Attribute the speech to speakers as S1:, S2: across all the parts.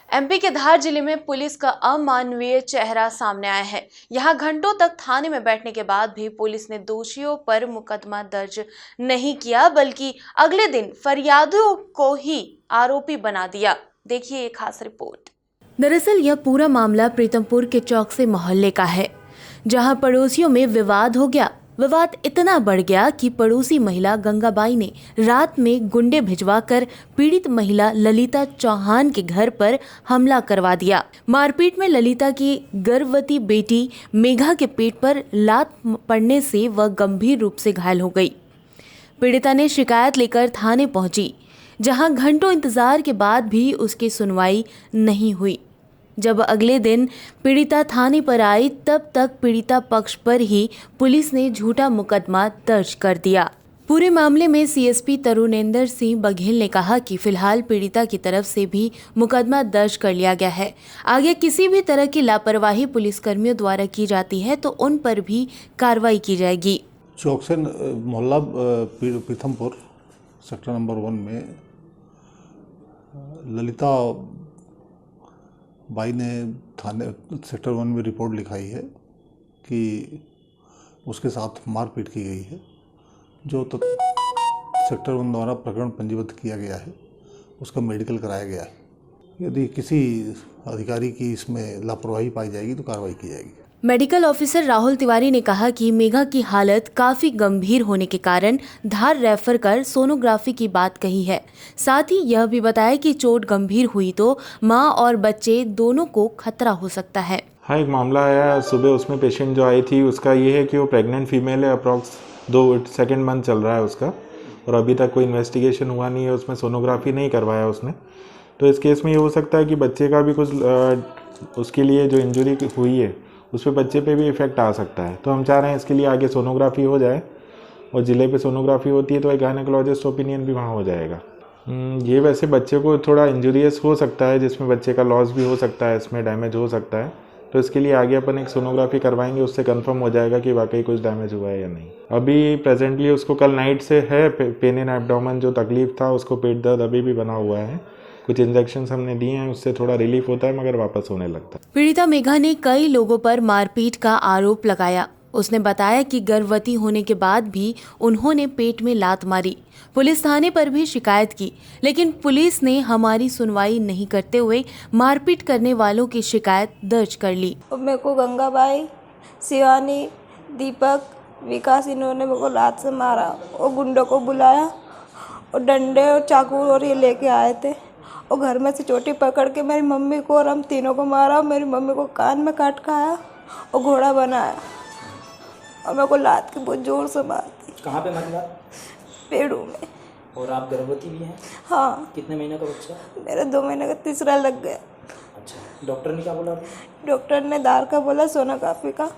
S1: MP के धार जिले में पुलिस का अमानवीय चेहरा सामने आया है। यहां घंटों तक थाने में बैठने के बाद भी पुलिस ने दोषियों पर मुकदमा दर्ज नहीं किया, बल्कि अगले दिन फरियादियों को ही आरोपी बना दिया। देखिए ये खास रिपोर्ट। दरअसल यह पूरा मामला प्रीतमपुर के चौकसे मोहल्ले का है, जहां पड़ोसियों में विवाद हो गया। विवाद इतना बढ़ गया कि पड़ोसी महिला गंगाबाई ने रात में गुंडे भिजवाकर पीड़ित महिला ललिता चौहान के घर पर हमला करवा दिया। मारपीट में ललिता की गर्भवती बेटी मेघा के पेट पर लात पड़ने से वह गंभीर रूप से घायल हो गई। पीड़िता ने शिकायत लेकर थाने पहुंची, जहां घंटों इंतजार के बाद भी उसकी सुनवाई नहीं हुई। जब अगले दिन पीड़िता थाने पर आई, तब तक पीड़िता पक्ष पर ही पुलिस ने झूठा मुकदमा दर्ज कर दिया। पूरे मामले में सीएसपी तरुणेंद्र सिंह बघेल ने कहा कि फिलहाल पीड़िता की तरफ से भी मुकदमा दर्ज कर लिया गया है। आगे किसी भी तरह की लापरवाही पुलिसकर्मियों द्वारा की जाती है तो उन पर भी कार्रवाई की जाएगी।
S2: चौकसे मोहल्ला प्रीतमपुर सेक्टर नंबर 1 में ललिता बाई ने थाने सेक्टर 1 में रिपोर्ट लिखाई है कि उसके साथ मारपीट की गई है, जो तो सेक्टर 1 द्वारा प्रकरण पंजीबद्ध किया गया है, उसका मेडिकल कराया गया है। यदि किसी अधिकारी की इसमें लापरवाही पाई जाएगी तो कार्रवाई की जाएगी।
S1: मेडिकल ऑफिसर राहुल तिवारी ने कहा कि मेघा की हालत काफी गंभीर होने के कारण धार रेफर कर सोनोग्राफी की बात कही है। साथ ही यह भी बताया कि चोट गंभीर हुई तो मां और बच्चे दोनों को खतरा हो सकता है।
S3: हाँ, एक मामला आया सुबह, उसमें पेशेंट जो आई थी उसका ये है कि वो प्रेग्नेंट फीमेल है, अप्रॉक्स 2 मंथ चल रहा है उसका, और अभी तक कोई इन्वेस्टिगेशन हुआ नहीं है, उसमें सोनोग्राफी नहीं करवाया उसने। तो इस केस में ये हो सकता है कि बच्चे का भी कुछ उसके लिए जो इंजरी हुई है उस पर बच्चे पे भी इफेक्ट आ सकता है। तो हम चाह रहे हैं इसके लिए आगे सोनोग्राफी हो जाए, और ज़िले पे सोनोग्राफी होती है तो एक गायनेकोलॉजिस्ट ओपिनियन भी वहाँ हो जाएगा। ये वैसे बच्चे को थोड़ा इंजूरियस हो सकता है, जिसमें बच्चे का लॉस भी हो सकता है, इसमें डैमेज हो सकता है। तो इसके लिए आगे अपन एक सोनोग्राफी करवाएंगे, उससे कंफर्म हो जाएगा कि वाकई कुछ डैमेज हुआ है या नहीं। अभी प्रेजेंटली उसको कल नाइट से है पेन इन एब्डोमेन, जो तकलीफ था उसको, पेट दर्द अभी भी बना हुआ है। कुछ इंजेक्शन हमने दिए हैं, उससे थोड़ा रिलीफ होता है, मगर वापस होने लगता है।
S1: पीड़िता मेघा ने कई लोगों पर मारपीट का आरोप लगाया। उसने बताया कि गर्भवती होने के बाद भी उन्होंने पेट में लात मारी। पुलिस थाने पर भी शिकायत की, लेकिन पुलिस ने हमारी सुनवाई नहीं करते हुए मारपीट करने वालों की शिकायत दर्ज कर ली।
S4: मेरे को गंगाबाई, शिवानी, दीपक, विकास, इन्होंने मेरे को लात से मारा और गुंडों को बुलाया और डंडे और चाकू और ये लेके आए थे, और घर में से चोटी पकड़ के मेरी मम्मी को और हम तीनों को मारा। मेरी मम्मी को कान में काट खाया और घोड़ा बनाया, और मेरे को लात के बहुत जोर से मारती।
S5: कहाँ पे मारी लात?
S4: पेड़ों में।
S5: और आप गर्भवती भी हैं?
S4: हाँ।
S5: कितने महीने का बच्चा?
S4: मेरा 2 महीने का तीसरा लग गया।
S5: अच्छा, डॉक्टर ने क्या बोला?
S4: डॉक्टर ने दार का बोला, सोनोग्राफी का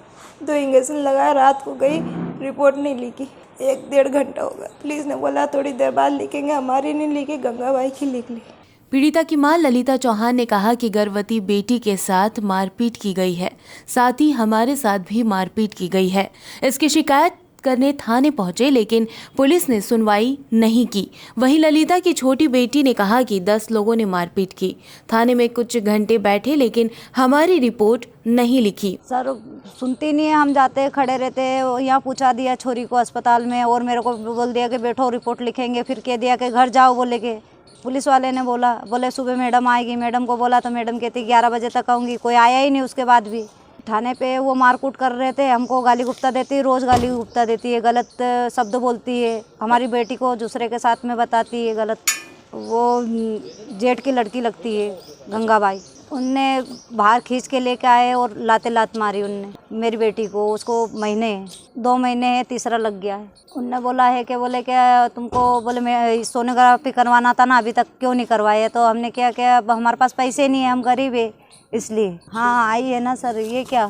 S4: 2 इंजेक्शन लगाया। रात को गई, रिपोर्ट नहीं लिखी, 1-1.5 घंटा हो गया। पुलिस ने बोला थोड़ी देर बाद लिखेंगे, हमारी नहीं लिखी, गंगाबाई की लिख ली।
S1: पीड़िता की मां ललिता चौहान ने कहा कि गर्भवती बेटी के साथ मारपीट की गई है, साथ ही हमारे साथ भी मारपीट की गई है। इसकी शिकायत करने थाने पहुंचे, लेकिन पुलिस ने सुनवाई नहीं की। वहीं ललिता की छोटी बेटी ने कहा कि 10 लोगों ने मारपीट की। थाने में कुछ घंटे बैठे, लेकिन हमारी रिपोर्ट नहीं लिखी।
S6: सर सुनती नहीं है, हम जाते खड़े रहते, यहाँ पूछा दिया छोरी को अस्पताल में, और मेरे को बोल दिया कि बैठो रिपोर्ट लिखेंगे, फिर कह दिया कि घर जाओ बोले के। पुलिस वाले ने बोले सुबह मैडम आएगी। मैडम को बोला तो मैडम कहती 11 बजे तक आऊँगी। कोई आया ही नहीं। उसके बाद भी थाने पे वो मारकूट कर रहे थे, हमको गाली गुप्ता देती, रोज़ गाली गुप्ता देती है, गलत शब्द बोलती है, हमारी बेटी को दूसरे के साथ में बताती है गलत। वो जेठ की लड़की लगती है गंगाबाई, उनने बाहर खींच के लेके आए और लात मारी उनने मेरी बेटी को। उसको 2 महीने है, तीसरा लग गया है। उनने बोला है कि तुमको मैं सोनोग्राफी करवाना था ना, अभी तक क्यों नहीं करवाया? तो हमने क्या अब हमारे पास पैसे नहीं है, हम गरीब है इसलिए। हाँ आई है ना सर, ये क्या,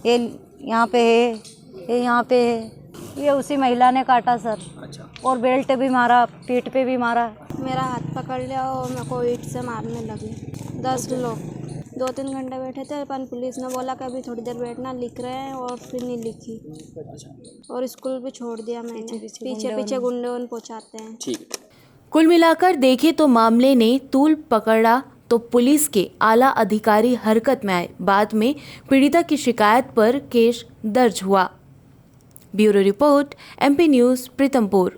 S6: ये यहाँ पे है, ये यहाँ पे है, ये उसी महिला ने काटा सर।
S5: अच्छा।
S6: और बेल्ट भी मारा, पीठ पे भी मारा।
S4: मेरा हाथ पकड़ लिया और मेरे को ईंट से मारने लगे 10 लोग। 2-3 घंटे बैठे थे, पर पुलिस ने बोला कि अभी थोड़ी देर बैठना, लिख रहे हैं, और फिर नहीं लिखी। और स्कूल भी छोड़ दिया मैंने। पीछे गुंडे पहुँचाते हैं।
S5: ठीक।
S1: कुल मिलाकर देखें तो मामले ने तूल पकड़ा तो पुलिस के आला अधिकारी हरकत में आए। बाद में पीड़िता की शिकायत पर केस दर्ज हुआ। Bureau report, MP news, Pritampur.